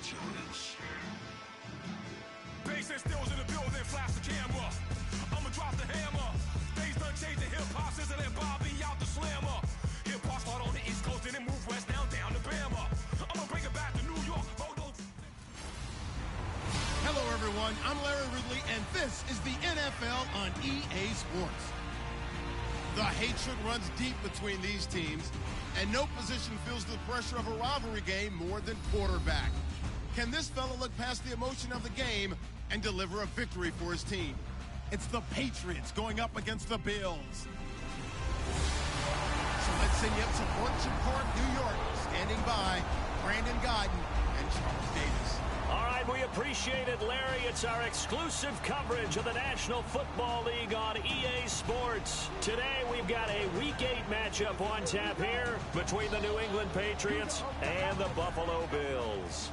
Patriots. Bass and stills in the building, flash the camera. I'ma drop the hammer. Things done changed, the hip-hop sizzle and Bobby out the slammer. Hip-hop start on the East Coast and then move west down to Bama. I'ma bring it back to New York. Hello, everyone. I'm Larry Ridley, and this is the NFL on EA Sports. The hatred runs deep between these teams, and no position feels the pressure of a rivalry game more than quarterback. Can this fella look past the emotion of the game and deliver a victory for his team? It's the Patriots going up against the Bills. So let's send you up to Orchard Park, New York. Standing by, Brandon Guyton and Charles Davis. All right, we appreciate it, Larry. It's our exclusive coverage of the National Football League on EA Sports. Today, we've got a Week 8 matchup on tap here between the New England Patriots and the Buffalo Bills.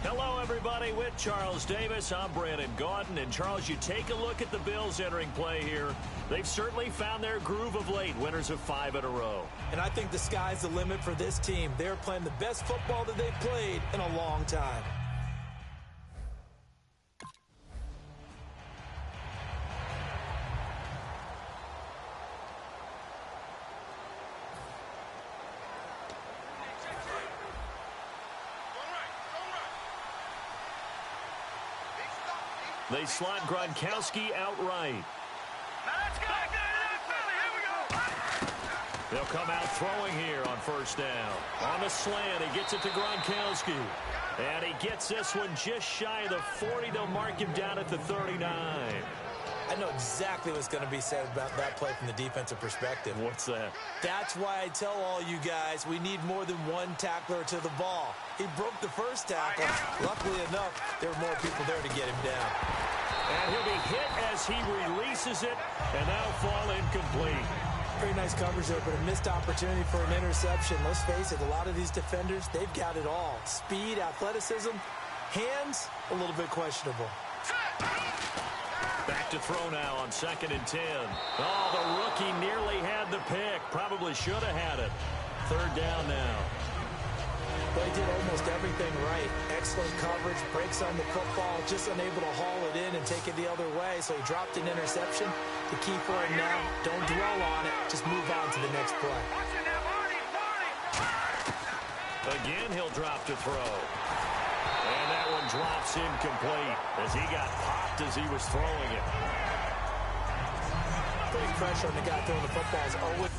Hello, everybody. With Charles Davis, I'm Brandon Guyton. And, Charles, you take a look at the Bills entering play here. They've certainly found their groove of late, winners of 5 in a row. And I think the sky's the limit for this team. They're playing the best football that they've played in a long time. They slot Gronkowski outright. They'll come out throwing here on first down. On the slant, he gets it to Gronkowski. And he gets this one just shy of the 40. They'll mark him down at the 39. I know exactly what's going to be said about that play from the defensive perspective. What's that? That's why I tell all you guys we need more than one tackler to the ball. He broke the first tackle. Luckily enough, there were more people there to get him down. And he'll be hit as he releases it, and that'll fall incomplete. Pretty nice coverage there, but a missed opportunity for an interception. Let's face it, a lot of these defenders, they've got it all. Speed, athleticism, hands, a little bit questionable. Back to throw now on 2nd and 10. Oh, the rookie nearly had the pick. Probably should have had it. 3rd down now. Well, he did almost everything right. Excellent coverage, breaks on the football, just unable to haul it in and take it the other way, so he dropped an interception. The key for him now, don't dwell on it, just move on to the next play. Again, he'll drop to throw. And that one drops incomplete as he got popped as he was throwing it. Putting pressure on the guy throwing the football is always...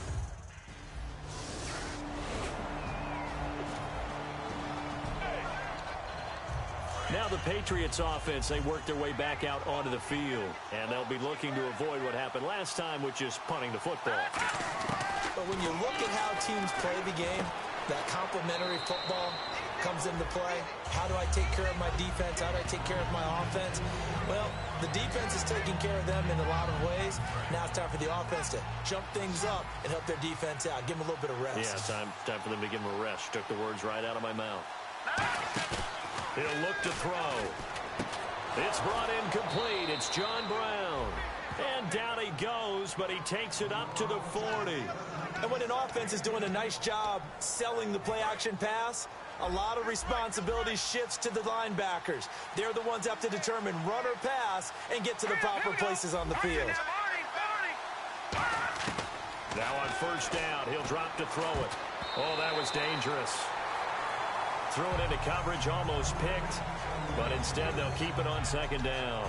Now the Patriots offense, they work their way back out onto the field. And they'll be looking to avoid what happened last time, which is punting the football. But when you look at how teams play the game, that complementary football comes into play. How do I take care of my defense? How do I take care of my offense? Well, the defense is taking care of them in a lot of ways. Now it's time for the offense to jump things up and help their defense out. Give them a little bit of rest. Yeah, time for them to give them a rest. Took the words right out of my mouth. He'll look to throw. It's brought in complete. It's John Brown. And down he goes, but he takes it up to the 40. And when an offense is doing a nice job selling the play-action pass, a lot of responsibility shifts to the linebackers. They're the ones that have to determine run or pass and get to the proper places on the field. Now on first down, he'll drop to throw it. Oh, that was dangerous. Threw it into coverage, almost picked, but instead they'll keep it on 2nd down.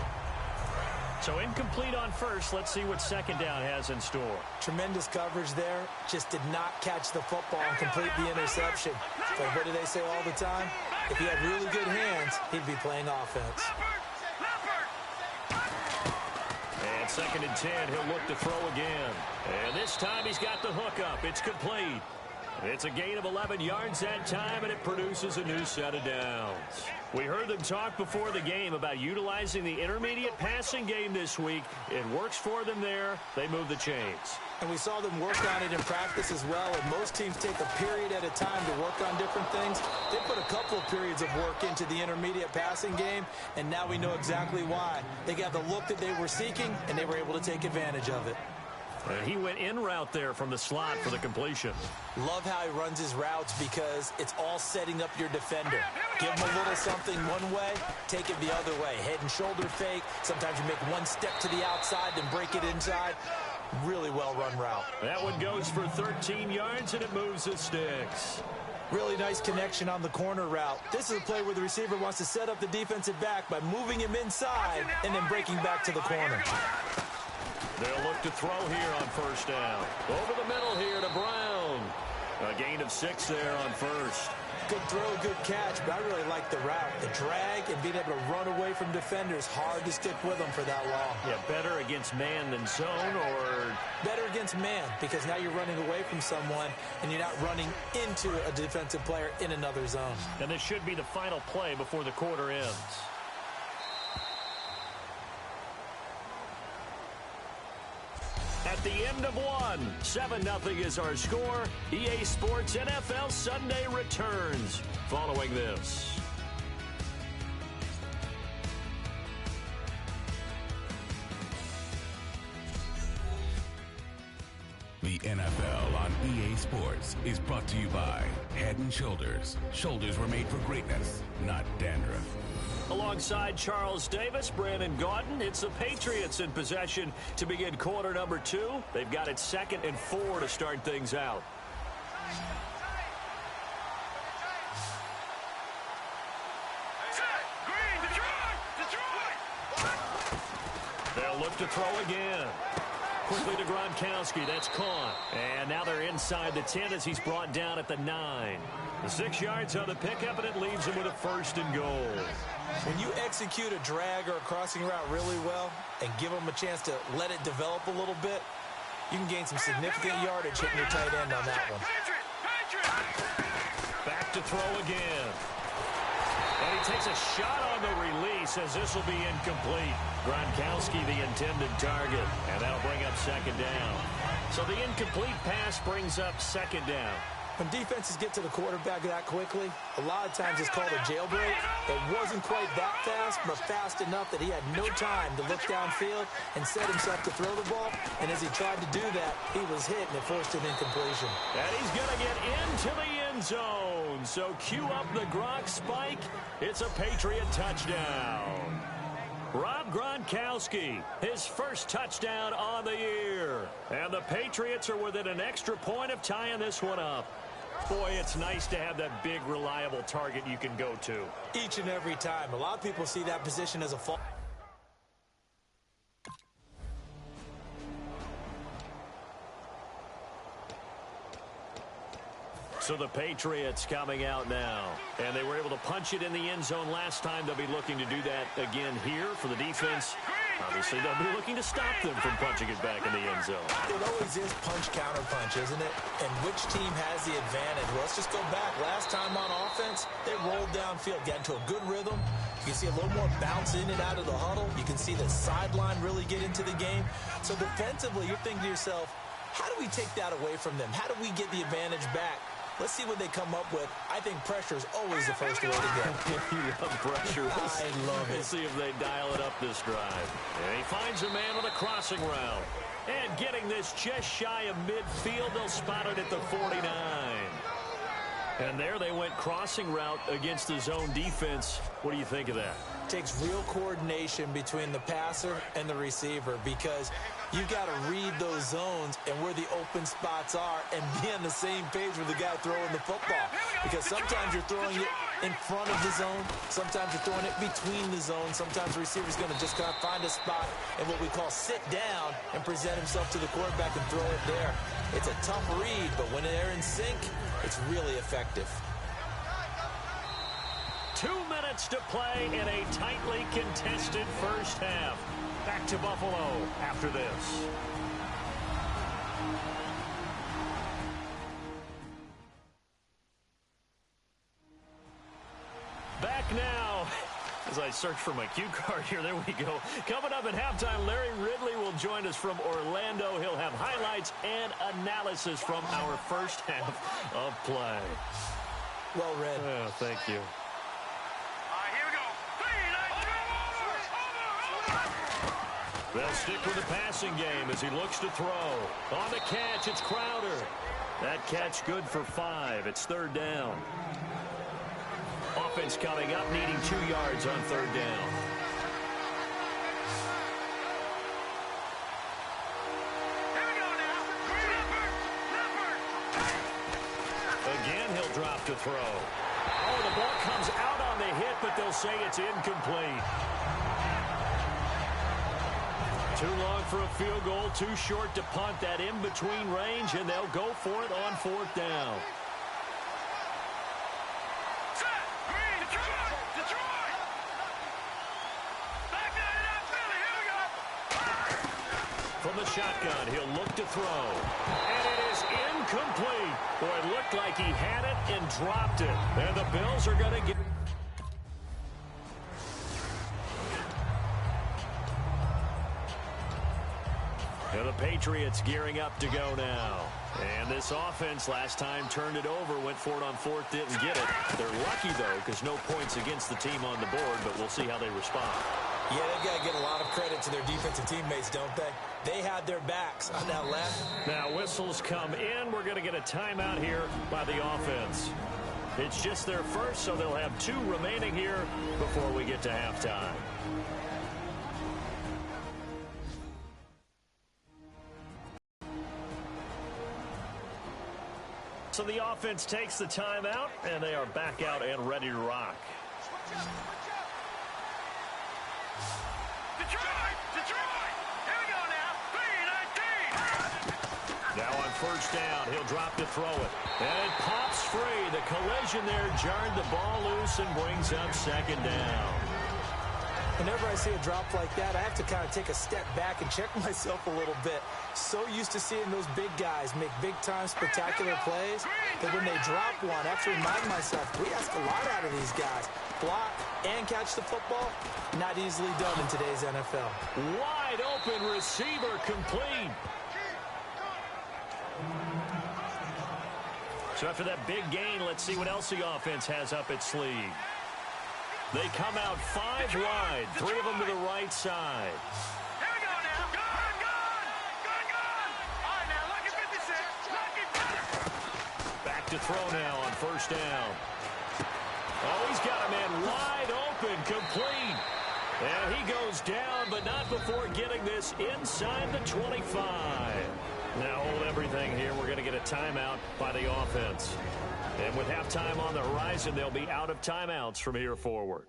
So incomplete on first. Let's see what 2nd down has in store. Tremendous coverage there. Just did not catch the football and complete the interception. But what do they say all the time? If he had really good hands, he'd be playing offense. And 2nd and 10, he'll look to throw again. And this time he's got the hook up. It's complete. It's a gain of 11 yards that time, and it produces a new set of downs. We heard them talk before the game about utilizing the intermediate passing game this week. It works for them there. They move the chains. And we saw them work on it in practice as well, and most teams take a period at a time to work on different things. They put a couple of periods of work into the intermediate passing game, and now we know exactly why. They got the look that they were seeking, and they were able to take advantage of it. And he went in route there from the slot for the completion. Love how he runs his routes because it's all setting up your defender. Give him a little something one way, take it the other way. Head and shoulder fake. Sometimes you make one step to the outside, then break it inside. Really well-run route. That one goes for 13 yards, and it moves the sticks. Really nice connection on the corner route. This is a play where the receiver wants to set up the defensive back by moving him inside and then breaking back to the corner. They'll look to throw here on first down. Over the middle here to Brown. A gain of 6 there on first. Good throw, good catch, but I really like the route. The drag and being able to run away from defenders. Hard to stick with them for that long. Yeah, better against man than zone, or? Better against man, because now you're running away from someone and you're not running into a defensive player in another zone. And this should be the final play before the quarter ends. At the end of one, 7-0 is our score. EA Sports NFL Sunday returns following this. The NFL on EA Sports is brought to you by Head & Shoulders. Shoulders were made for greatness, not dandruff. Alongside Charles Davis, Brandon Gaudin, it's the Patriots in possession to begin quarter number 2. They've got it 2nd and 4 to start things out. They'll look to throw again. Quickly to Gronkowski. That's caught. And now they're inside the 10 as he's brought down at the 9. The 6 yards on the pickup, and it leaves him with a 1st and goal. When you execute a drag or a crossing route really well and give them a chance to let it develop a little bit, you can gain some significant yardage hitting your tight end on that one. Back to throw again. And he takes a shot on the release as this will be incomplete. Gronkowski the intended target, and that'll bring up 2nd down. So the incomplete pass brings up 2nd down. When defenses get to the quarterback that quickly, a lot of times it's called a jailbreak. It wasn't quite that fast, but fast enough that he had no time to look downfield and set himself to throw the ball. And as he tried to do that, he was hit, and it forced an incompletion. And he's going to get into the end zone. So cue up the Gronk spike. It's a Patriot touchdown. Rob Gronkowski, his first touchdown on the year. And the Patriots are within an extra point of tying this one up. Boy, it's nice to have that big, reliable target you can go to. Each and every time. A lot of people see that position as a fault. So the Patriots coming out now. And they were able to punch it in the end zone last time. They'll be looking to do that again here for the defense. Obviously, they'll be looking to stop them from punching it back in the end zone. It always is punch-counter-punch, isn't it? And which team has the advantage? Well, let's just go back. Last time on offense, they rolled downfield, got into a good rhythm. You can see a little more bounce in and out of the huddle. You can see the sideline really get into the game. So defensively, you're thinking to yourself, how do we take that away from them? How do we get the advantage back? Let's see what they come up with. I think pressure is always the first way to go. You love pressure. I love it. We'll see if they dial it up this drive. And he finds a man with a crossing route. And getting this just shy of midfield, they'll spot it at the 49. And there they went crossing route against the zone defense. What do you think of that? Takes real coordination between the passer and the receiver because you've got to read those zones and where the open spots are and be on the same page with the guy throwing the football. Because sometimes you're throwing it in front of the zone. Sometimes you're throwing it between the zones. Sometimes the receiver's going to just kind of find a spot and what we call sit down and present himself to the quarterback and throw it there. It's a tough read, but when they're in sync, it's really effective. 2 minutes to play in a tightly contested first half. Back to Buffalo after this. Back now. As I search for my cue card here, there we go. Coming up at halftime, Larry Ridley will join us from Orlando. He'll have highlights and analysis from our first half of play. Well read. Oh, thank you. They'll stick with the passing game as he looks to throw. On the catch, it's Crowder. That catch good for 5. It's 3rd down. Offense coming up, needing 2 yards on 3rd down. Again, he'll drop to throw. Oh, the ball comes out on the hit, but they'll say it's incomplete. Too long for a field goal, too short to punt. That in-between range, and they'll go for it on 4th down. From the shotgun, he'll look to throw. And it is incomplete. Boy, it looked like he had it and dropped it. And the Bills are going to get... And the Patriots gearing up to go now. And this offense last time turned it over, went for it on 4th, didn't get it. They're lucky, though, because no points against the team on the board, but we'll see how they respond. Yeah, they've got to give a lot of credit to their defensive teammates, don't they? They had their backs on that left. Now whistles come in. We're going to get a timeout here by the offense. It's just their first, so they'll have 2 remaining here before we get to halftime. So the offense takes the timeout, and they are back out and ready to rock. Now on 1st down, he'll drop to throw it. And it pops free. The collision there jarred the ball loose and brings up 2nd down. Whenever I see a drop like that, I have to kind of take a step back and check myself a little bit. So used to seeing those big guys make big-time spectacular plays that when they drop one, I have to remind myself, we ask a lot out of these guys. Block and catch the football, not easily done in today's NFL. Wide open receiver complete. So after that big gain, let's see what else the offense has up its sleeve. They come out 5 wide, 3 of them to the right side. Here we go now. Gun. All right, now, look at 56. Back to throw now on 1st down. Oh, he's got a man wide open, complete. And he goes down, but not before getting this inside the 25. Now hold everything here. We're going to get a timeout by the offense. And with halftime on the horizon, they'll be out of timeouts from here forward.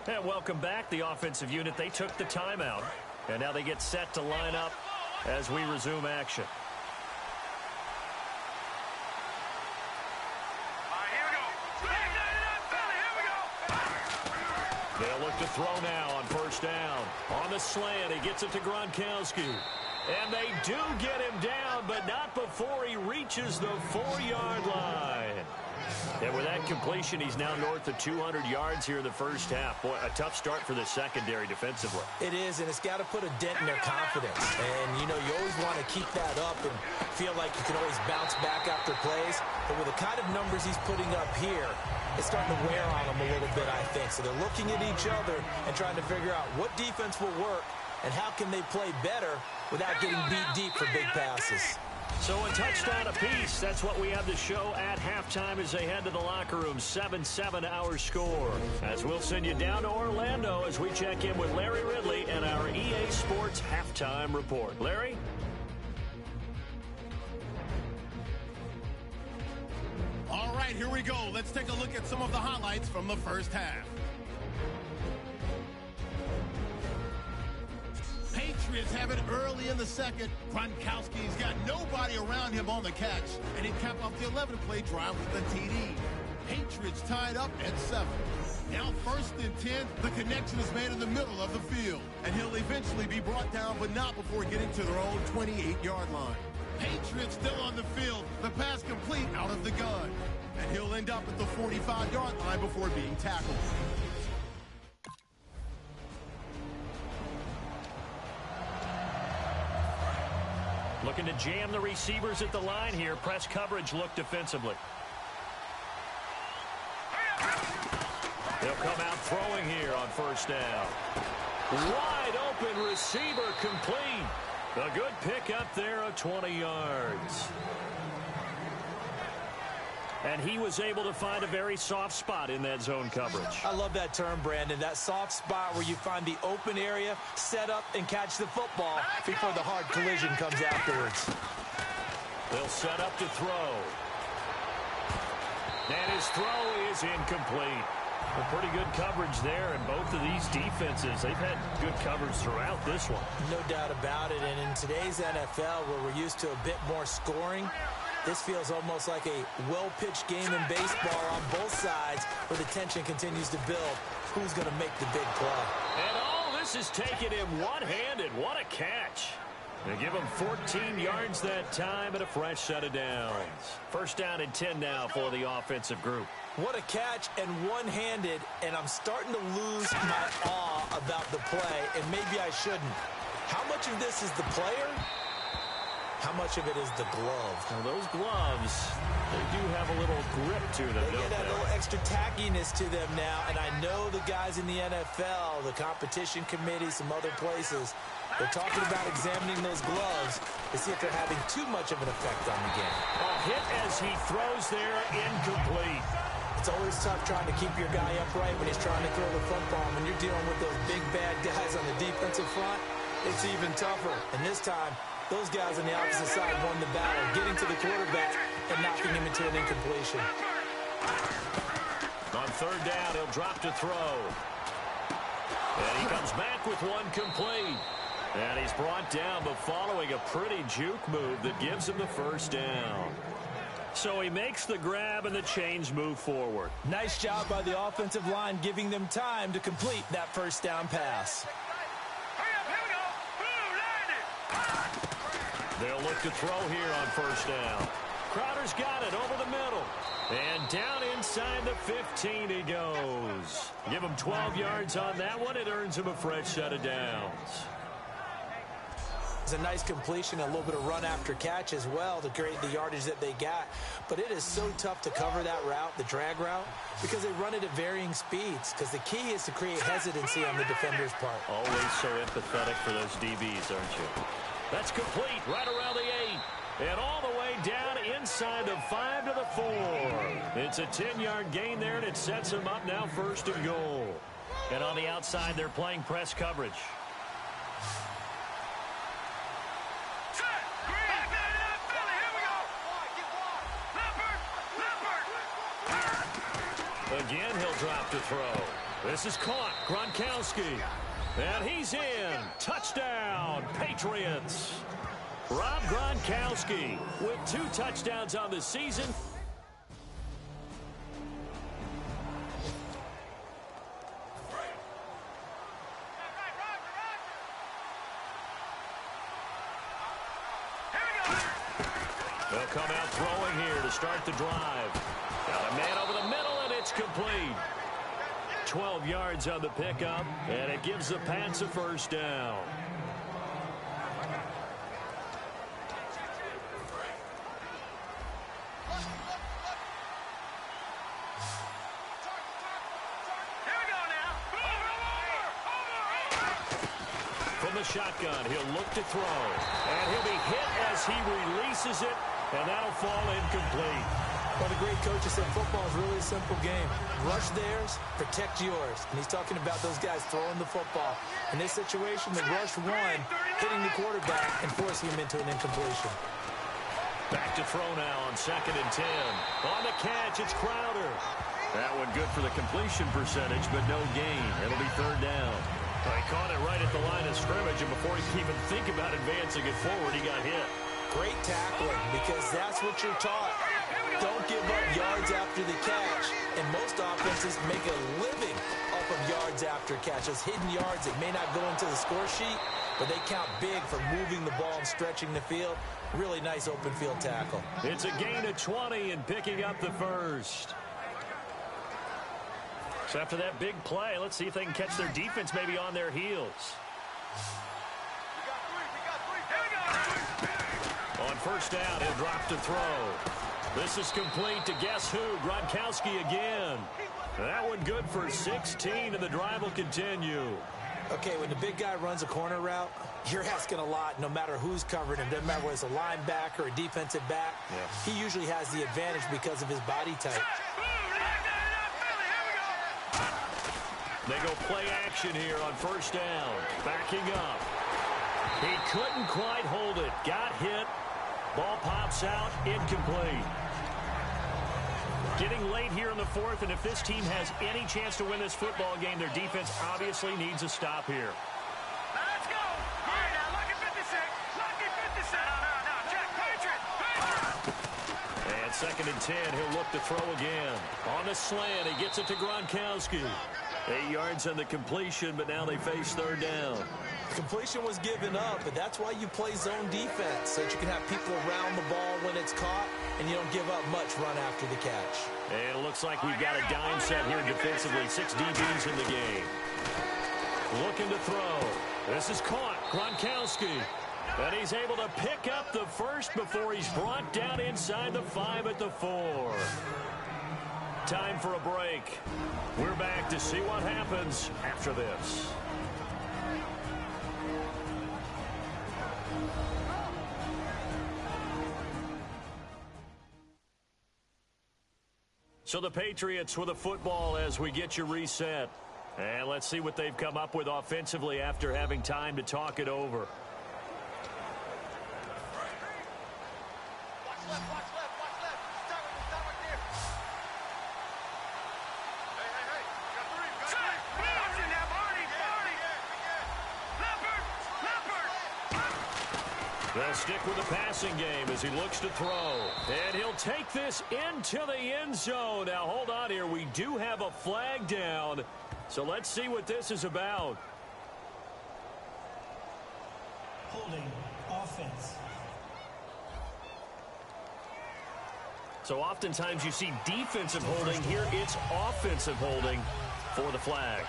And welcome back. The offensive unit, they took the timeout. And now they get set to line up as we resume action. They'll look to throw now on 1st down. On the slant, he gets it to Gronkowski. And they do get him down, but not before he reaches the 4-yard line. And with that completion, he's now north of 200 yards here in the 1st half. Boy, a tough start for the secondary defensively. It is, and it's got to put a dent in their confidence. And, you know, you always want to keep that up and feel like you can always bounce back after plays. But with the kind of numbers he's putting up here, it's starting to wear on them a little bit, I think. So they're looking at each other and trying to figure out what defense will work and how can they play better without getting beat deep for big passes. So a touchdown apiece. That's what we have to show at halftime as they head to the locker room. 7-7 our score. As we'll send you down to Orlando as we check in with Larry Ridley and our EA Sports halftime report. Larry? All right, here we go. Let's take a look at some of the highlights from the 1st half. Patriots have it early in the 2nd. Gronkowski's got nobody around him on the catch, and he capped off the 11-play drive with the TD. Patriots tied up at 7. Now 1st and 10, the connection is made in the middle of the field, and he'll eventually be brought down, but not before getting to their own 28-yard line. Patriots still on the field, the pass complete out of the gun, and he'll end up at the 45-yard line before being tackled. Looking to jam the receivers at the line here. Press coverage look defensively. They'll come out throwing here on first down. Wide open receiver complete. A good pickup there of 20 yards. And he was able to find a very soft spot in that zone coverage. I love that term, Brandon. That soft spot where you find the open area, set up, and catch the football before the hard collision comes afterwards. They'll set up to throw. And his throw is incomplete. Well, pretty good coverage there, and both of these defenses, they've had good coverage throughout this one. No doubt about it, and in today's NFL, where we're used to a bit more scoring, this feels almost like a well-pitched game in baseball on both sides, where the tension continues to build. Who's going to make the big play? And all this is taken him one-handed. What a catch. They give him 14 yards that time and a fresh set of downs. First down and 10 now for the offensive group. What a catch and one-handed, and I'm starting to lose my awe about the play, and maybe I shouldn't. How much of this is the player? How much of it is the glove? Well, those gloves, they do have a little grip to them, They get a little extra tackiness to them now, and I know the guys in the NFL, the competition committee, some other places, they're talking about examining those gloves to see if they're having too much of an effect on the game. A hit as he throws there, incomplete. It's always tough trying to keep your guy upright when he's trying to throw the football. When you're dealing with those big, bad guys on the defensive front, it's even tougher. And this time, those guys on the opposite side won the battle, getting to the quarterback and knocking him into an incompletion. On third down, he'll drop to throw. And he comes back with one complete. And he's brought down, but following a pretty juke move that gives him the first down. So he makes the grab and the chains move forward. Nice job by the offensive line, giving them time to complete that first down pass. They'll look to throw here on first down. Crowder's got it over the middle. And down inside the 15 he goes. Give him 12 yards on that one. It earns him a fresh set of downs. It's a nice completion, a little bit of run after catch as well to create the yardage that they got. But it is so tough to cover that route, the drag route, because they run it at varying speeds. Because the key is to create hesitancy on the defender's part. Always so empathetic for those DBs, aren't you? That's complete right around the 8. And all the way down inside the 5 to the 4. It's a 10-yard gain there, and it sets them up now first and goal. And on the outside, they're playing press coverage. Again, he'll drop to throw. This is caught. Gronkowski. And he's in. Touchdown, Patriots. Rob Gronkowski with 2 touchdowns on the season. They'll come out throwing here to start the drive. Got a man over the middle, and it's complete. 12 yards on the pickup, and it gives the Pats a first down. From the shotgun, he'll look to throw, and he'll be hit as he releases it, and that'll fall incomplete. Well, the great coaches said football is really a simple game. Rush theirs, protect yours. And he's talking about those guys throwing the football. In this situation, the rush one, hitting the quarterback and forcing him into an incompletion. Back to throw now on 2nd and 10. On the catch, it's Crowder. That one good for the completion percentage, but no gain. It'll be third down. He caught it right at the line of scrimmage, and before he could even think about advancing it forward, he got hit. Great tackling, because that's what you're taught. Don't give up yards after the catch. And most offenses make a living off of yards after catch. Those hidden yards that may not go into the score sheet, but they count big for moving the ball and stretching the field. Really nice open field tackle. It's a gain of 20 and picking up the first. So after that big play, let's see if they can catch their defense maybe on their heels. On first down, he'll drop to throw. This is complete to guess who? Gronkowski again. That one good for 16, and the drive will continue. Okay, when the big guy runs a corner route, you're asking a lot no matter who's covering him. Doesn't matter whether it's a linebacker or a defensive back. Yeah. He usually has the advantage because of his body type. They go play action here on first down. Backing up. He couldn't quite hold it. Got hit. Ball pops out. Incomplete. Getting late here in the fourth, and if this team has any chance to win this football game, their defense obviously needs a stop here. Now let's go. All right, now, lucky 56. Lucky 56. No, check. Patriot. And second and 10, he'll look to throw again. On the slant, he gets it to Gronkowski. 8 yards on the completion, but now they face third down. Completion was given up, but that's why you play zone defense, so that you can have people around the ball when it's caught, and you don't give up much run after the catch. And it looks like we've got a dime set here defensively. 6 DBs in the game. Looking to throw. This is caught. Gronkowski. And he's able to pick up the first before he's brought down inside the 5 at the 4. Time for a break. We're back to see what happens after this. So the Patriots with a football as we get you reset. And let's see what they've come up with offensively after having time to talk it over. Watch left. Start right there. Hey. Got 3. Watch it now, Barney. Leopard. They'll stick with the passing game as he looks to throw. And he'll take this into the end zone. Now, hold on here. We do have a flag down. So let's see what this is about. Holding offense. So oftentimes you see defensive holding. Here it's offensive holding for the flag.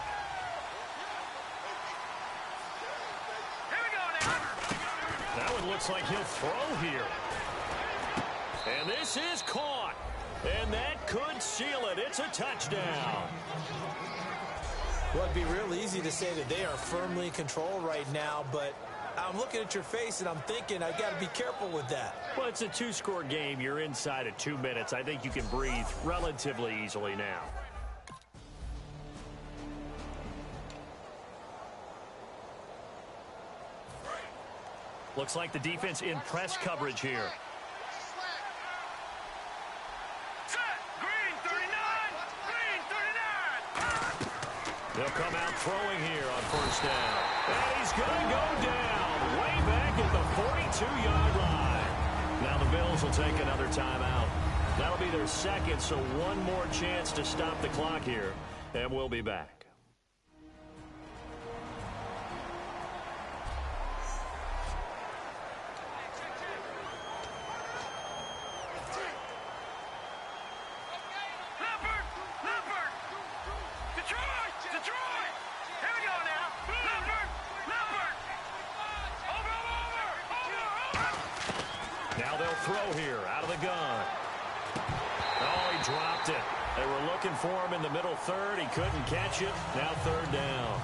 That one looks like he'll throw here. And this is caught. And that could seal it. It's a touchdown. Well, it'd be real easy to say that they are firmly in control right now, but I'm looking at your face and I'm thinking I got to be careful with that. Well, it's a 2-score game. You're inside of 2 minutes. I think you can breathe relatively easily now. Looks like the defense in press coverage here. Green 39. They'll come out throwing here on first down. And he's going to go down way back at the 42-yard line. Now the Bills will take another timeout. That'll be their second, so one more chance to stop the clock here. And we'll be back. Now they'll throw here out of the gun. Oh, he dropped it. They were looking for him in the middle third. He couldn't catch it. Now third down.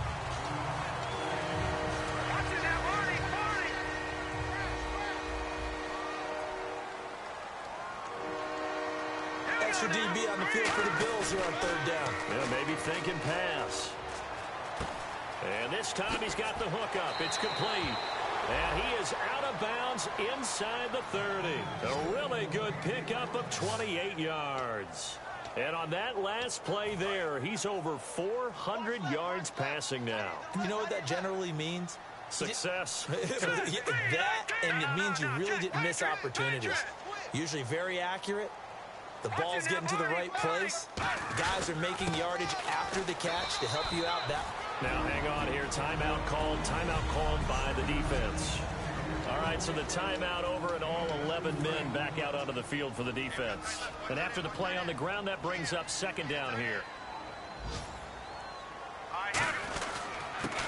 Extra DB on the field for the Bills here on third down. Yeah, maybe thinking pass. And this time he's got the hook up. It's complete. And he is out of bounds inside the 30. A really good pickup of 28 yards. And on that last play there, he's over 400 yards passing now. You know what that generally means? Success. That, and it means you really didn't miss opportunities. Usually very accurate. The ball's getting to the right place. Guys are making yardage after the catch to help you out. Now, hang on here. Timeout called by the defense. All right, so the timeout over and all 11 men back out onto the field for the defense. And after the play on the ground, that brings up second down here.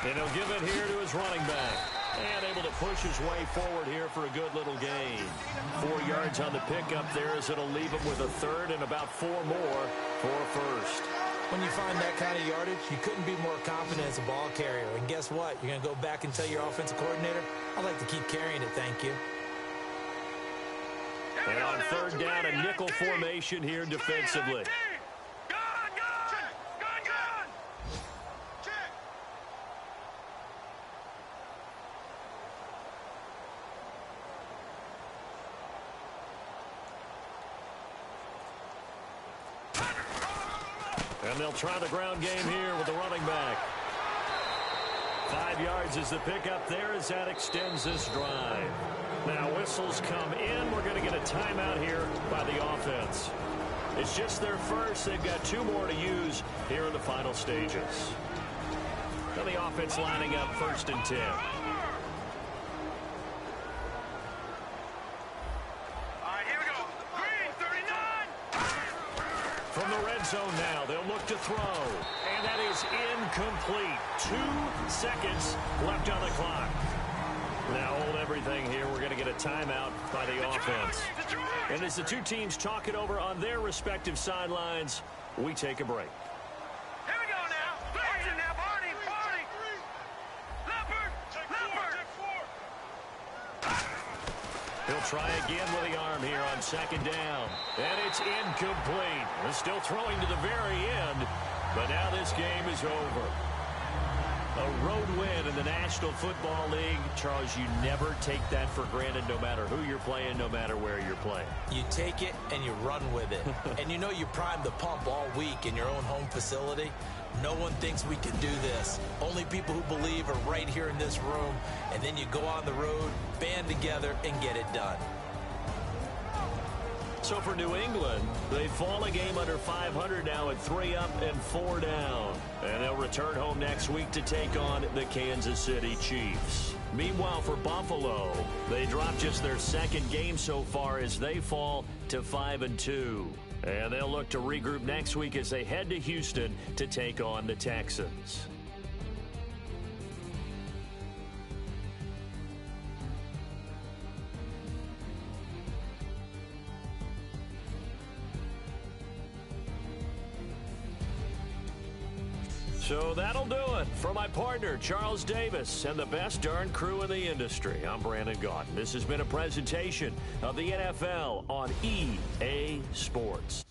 And he'll give it here to his running back. And able to push his way forward here for a good little gain. 4 yards on the pickup there as it'll leave him with a third and about 4 more for a first. When you find that kind of yardage, you couldn't be more confident as a ball carrier. And guess what? You're going to go back and tell your offensive coordinator, I'd like to keep carrying it, thank you. And on third down, a nickel formation here defensively. And they'll try the ground game here with the running back. 5 yards is the pickup there as that extends this drive. Now whistles come in. We're going to get a timeout here by the offense. It's just their first. They've got 2 more to use here in the final stages. And the offense lining up 1st and 10. From the red zone now, they'll look to throw. And that is incomplete. 2 seconds left on the clock. Now hold everything here. We're going to get a timeout by the offense. And as the 2 teams talk it over on their respective sidelines, we take a break. Here we go now. Barney now, Barney. Leopard. He'll try again with the arm here on 2nd down. And it's incomplete. They're still throwing to the very end, but now this game is over. A road win in the National Football League. Charles, you never take that for granted no matter who you're playing, no matter where you're playing. You take it and you run with it. And you know you primed the pump all week in your own home facility. No one thinks we can do this. Only people who believe are right here in this room. And then you go on the road, band together, and get it done. So for New England, they fall a game under 500 now at 3 up and 4 down. And they'll return home next week to take on the Kansas City Chiefs. Meanwhile, for Buffalo, they drop just their 2nd game so far as they fall to 5-2. And they'll look to regroup next week as they head to Houston to take on the Texans. So that'll do it. For my partner, Charles Davis, and the best darn crew in the industry, I'm Brandon Gaudin. This has been a presentation of the NFL on EA Sports.